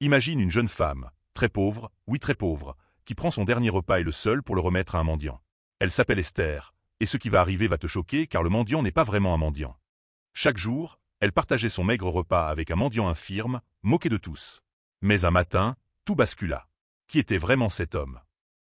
Imagine une jeune femme, très pauvre, oui très pauvre, qui prend son dernier repas et le seul pour le remettre à un mendiant. Elle s'appelle Esther, et ce qui va arriver va te choquer car le mendiant n'est pas vraiment un mendiant. Chaque jour, elle partageait son maigre repas avec un mendiant infirme, moqué de tous. Mais un matin, tout bascula. Qui était vraiment cet homme?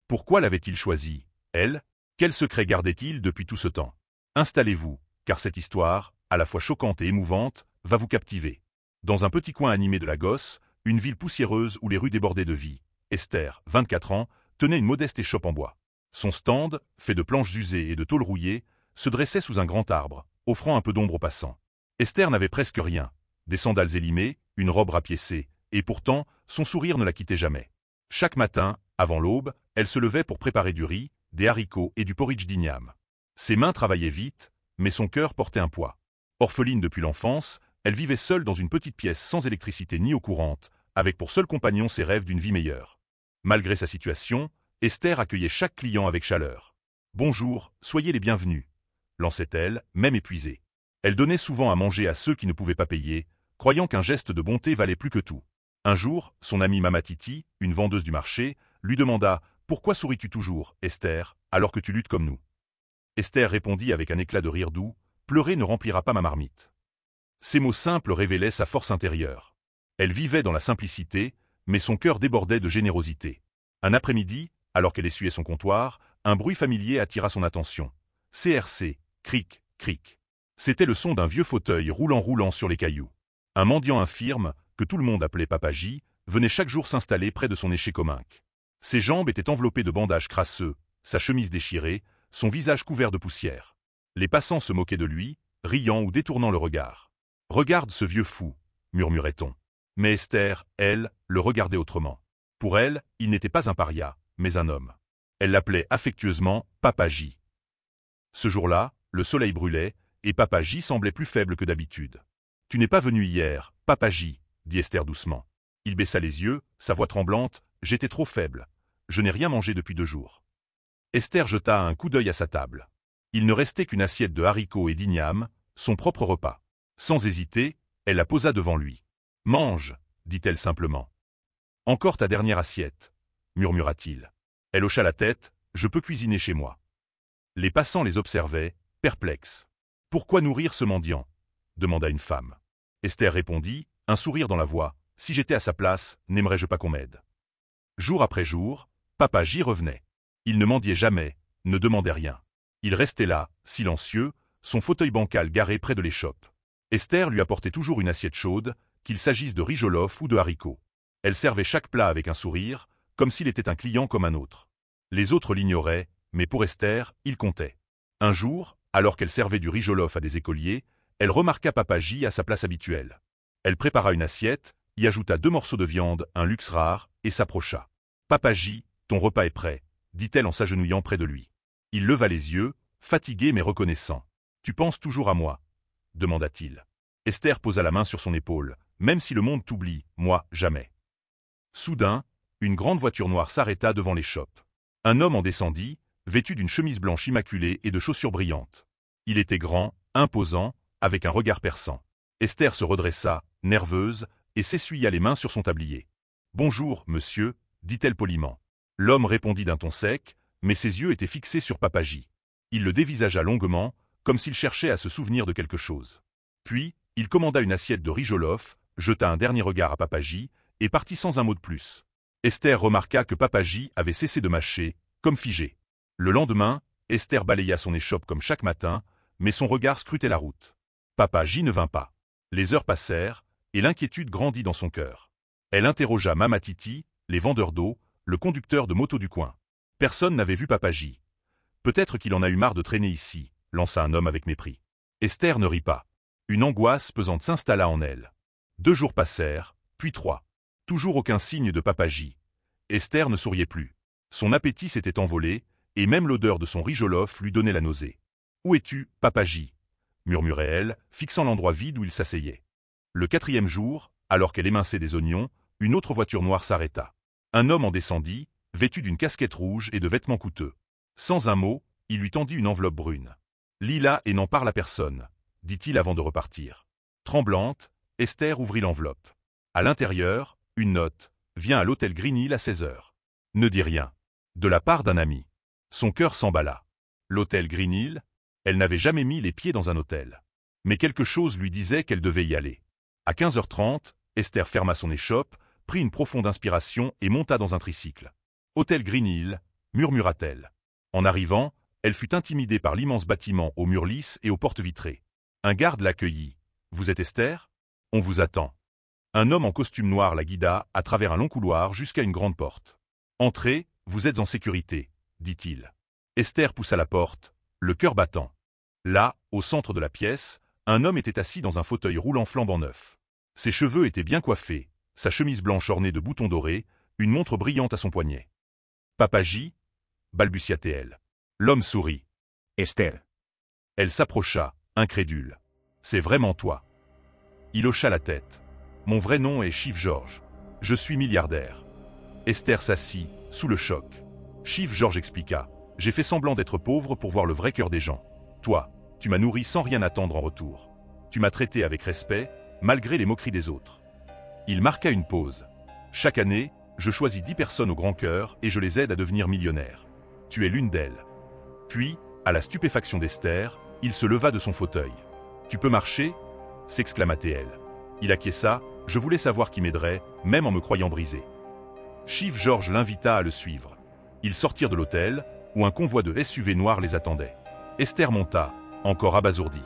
Pourquoi l'avait-il choisi, elle? Quel secret gardait-il depuis tout ce temps? Installez-vous, car cette histoire, à la fois choquante et émouvante, va vous captiver. Dans un petit coin animé de Lagos, une ville poussiéreuse où les rues débordaient de vie, Esther, 24 ans, tenait une modeste échoppe en bois. Son stand, fait de planches usées et de tôle rouillée, se dressait sous un grand arbre, offrant un peu d'ombre aux passants. Esther n'avait presque rien, des sandales élimées, une robe rapiécée, et pourtant, son sourire ne la quittait jamais. Chaque matin, avant l'aube, elle se levait pour préparer du riz, des haricots et du porridge d'igname. Ses mains travaillaient vite, mais son cœur portait un poids. Orpheline depuis l'enfance, elle vivait seule dans une petite pièce sans électricité ni eau courante, avec pour seul compagnon ses rêves d'une vie meilleure. Malgré sa situation, Esther accueillait chaque client avec chaleur. « Bonjour, soyez les bienvenus », lançait-elle, même épuisée. Elle donnait souvent à manger à ceux qui ne pouvaient pas payer, croyant qu'un geste de bonté valait plus que tout. Un jour, son amie Mama Titi, une vendeuse du marché, lui demanda « Pourquoi souris-tu toujours, Esther, alors que tu luttes comme nous ?» Esther répondit avec un éclat de rire doux « Pleurer ne remplira pas ma marmite. » Ces mots simples révélaient sa force intérieure. Elle vivait dans la simplicité, mais son cœur débordait de générosité. Un après-midi, alors qu'elle essuyait son comptoir, un bruit familier attira son attention. CRC, cric, cric. C'était le son d'un vieux fauteuil roulant sur les cailloux. Un mendiant infirme, que tout le monde appelait Papa J, venait chaque jour s'installer près de son échecominque. Ses jambes étaient enveloppées de bandages crasseux, sa chemise déchirée, son visage couvert de poussière. Les passants se moquaient de lui, riant ou détournant le regard. « Regarde ce vieux fou », murmurait-on. Mais Esther, elle, le regardait autrement. Pour elle, il n'était pas un paria, mais un homme. Elle l'appelait affectueusement Papa J. Ce jour-là, le soleil brûlait, et Papa J semblait plus faible que d'habitude. « Tu n'es pas venu hier, Papa J, » dit Esther doucement. Il baissa les yeux, sa voix tremblante, « J'étais trop faible. Je n'ai rien mangé depuis 2 jours. » Esther jeta un coup d'œil à sa table. Il ne restait qu'une assiette de haricots et d'igname, son propre repas. Sans hésiter, elle la posa devant lui. « Mange, » dit-elle simplement. « Encore ta dernière assiette, » murmura-t-il. Elle hocha la tête, « Je peux cuisiner chez moi. » Les passants les observaient, perplexes. « Pourquoi nourrir ce mendiant ?» demanda une femme. Esther répondit, un sourire dans la voix, « Si j'étais à sa place, n'aimerais-je pas qu'on m'aide ?» Jour après jour, Papa J revenait. Il ne mendiait jamais, ne demandait rien. Il restait là, silencieux, son fauteuil bancal garé près de l'échoppe. Esther lui apportait toujours une assiette chaude, qu'il s'agisse de riz jollof ou de haricots. Elle servait chaque plat avec un sourire, comme s'il était un client comme un autre. Les autres l'ignoraient, mais pour Esther, il comptait. Un jour, alors qu'elle servait du riz jollof à des écoliers, elle remarqua Papa J à sa place habituelle. Elle prépara une assiette, y ajouta 2 morceaux de viande, un luxe rare, et s'approcha. « Papa J, ton repas est prêt, » dit-elle en s'agenouillant près de lui. Il leva les yeux, fatigué mais reconnaissant. « Tu penses toujours à moi ?» demanda-t-il. Esther posa la main sur son épaule. « Même si le monde t'oublie, moi, jamais. » Soudain, une grande voiture noire s'arrêta devant l'échoppe. Un homme en descendit, vêtu d'une chemise blanche immaculée et de chaussures brillantes. Il était grand, imposant, avec un regard perçant. Esther se redressa, nerveuse, et s'essuya les mains sur son tablier. « Bonjour, monsieur, » dit-elle poliment. L'homme répondit d'un ton sec, mais ses yeux étaient fixés sur Papa J. Il le dévisagea longuement, comme s'il cherchait à se souvenir de quelque chose. Puis, il commanda une assiette de riz jollof, jeta un dernier regard à Papa J, et partit sans un mot de plus. Esther remarqua que Papa J avait cessé de mâcher, comme figé. Le lendemain, Esther balaya son échoppe comme chaque matin, mais son regard scrutait la route. Papa J ne vint pas. Les heures passèrent, et l'inquiétude grandit dans son cœur. Elle interrogea Mama Titi, les vendeurs d'eau, le conducteur de moto du coin. Personne n'avait vu Papa J. Peut-être qu'il en a eu marre de traîner ici, lança un homme avec mépris. Esther ne rit pas. Une angoisse pesante s'installa en elle. 2 jours passèrent, puis 3. Toujours aucun signe de Papa J. Esther ne souriait plus. Son appétit s'était envolé, et même l'odeur de son riz jollof lui donnait la nausée. « Où es-tu, Papa J ?» murmurait-elle, fixant l'endroit vide où il s'asseyait. Le 4e jour, alors qu'elle éminçait des oignons, une autre voiture noire s'arrêta. Un homme en descendit, vêtu d'une casquette rouge et de vêtements coûteux. Sans un mot, il lui tendit une enveloppe brune. « Lis-la et n'en parle à personne, » dit-il avant de repartir. Tremblante, Esther ouvrit l'enveloppe. À l'intérieur, une note, viens à l'hôtel Green Hill à 16 heures. Ne dis rien. De la part d'un ami. Son cœur s'emballa. L'hôtel Green Hill? Elle n'avait jamais mis les pieds dans un hôtel. Mais quelque chose lui disait qu'elle devait y aller. À 15h30, Esther ferma son échoppe, prit une profonde inspiration et monta dans un tricycle. Hôtel Green Hill, murmura-t-elle. En arrivant, elle fut intimidée par l'immense bâtiment aux murs lisses et aux portes vitrées. Un garde l'accueillit. « Vous êtes Esther ? On vous attend. » Un homme en costume noir la guida à travers un long couloir jusqu'à une grande porte. « Entrez, vous êtes en sécurité, » dit-il. Esther poussa la porte, le cœur battant. Là, au centre de la pièce, un homme était assis dans un fauteuil roulant flambant neuf. Ses cheveux étaient bien coiffés, sa chemise blanche ornée de boutons dorés, une montre brillante à son poignet. « Papa J » balbutia-t-elle. L'homme sourit. « Esther. » Elle s'approcha, incrédule. « C'est vraiment toi. » Il hocha la tête. « Mon vrai nom est Chief George. Je suis milliardaire. » Esther s'assit, sous le choc. Chief George expliqua. « J'ai fait semblant d'être pauvre pour voir le vrai cœur des gens. Toi, tu m'as nourri sans rien attendre en retour. Tu m'as traité avec respect, malgré les moqueries des autres. » Il marqua une pause. « Chaque année, je choisis 10 personnes au grand cœur et je les aide à devenir millionnaires. Tu es l'une d'elles. » Puis, à la stupéfaction d'Esther, il se leva de son fauteuil. « Tu peux marcher » s'exclama-t-elle. Il acquiesça, je voulais savoir qui m'aiderait, même en me croyant brisé. Chief George l'invita à le suivre. Ils sortirent de l'hôtel, où un convoi de SUV noirs les attendait. Esther monta, encore abasourdie.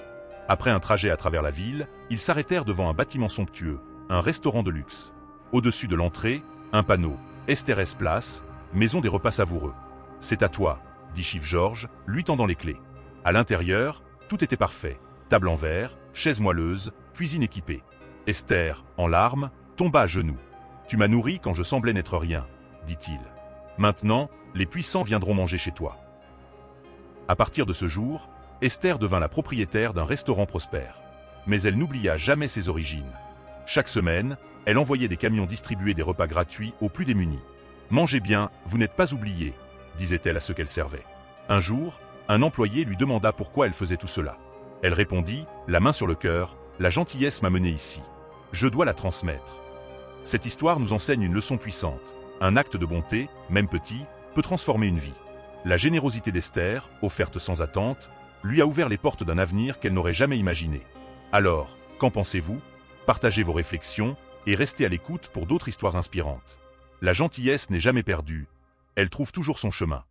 Après un trajet à travers la ville, ils s'arrêtèrent devant un bâtiment somptueux, un restaurant de luxe. Au-dessus de l'entrée, un panneau, Esther S. Place, maison des repas savoureux. « C'est à toi », dit Chief George, lui tendant les clés. À l'intérieur, tout était parfait. Table en verre, chaise moelleuse, cuisine équipée. Esther, en larmes, tomba à genoux. « Tu m'as nourri quand je semblais n'être rien, » dit-il. « Maintenant, les puissants viendront manger chez toi. » À partir de ce jour, Esther devint la propriétaire d'un restaurant prospère. Mais elle n'oublia jamais ses origines. Chaque semaine, elle envoyait des camions distribuer des repas gratuits aux plus démunis. « Mangez bien, vous n'êtes pas oubliés », disait-elle à ceux qu'elle servait. Un jour, un employé lui demanda pourquoi elle faisait tout cela. Elle répondit, la main sur le cœur, « La gentillesse m'a menée ici. Je dois la transmettre. » Cette histoire nous enseigne une leçon puissante. Un acte de bonté, même petit, peut transformer une vie. La générosité d'Esther, offerte sans attente, lui a ouvert les portes d'un avenir qu'elle n'aurait jamais imaginé. Alors, qu'en pensez-vous? Partagez vos réflexions et restez à l'écoute pour d'autres histoires inspirantes. La gentillesse n'est jamais perdue, elle trouve toujours son chemin.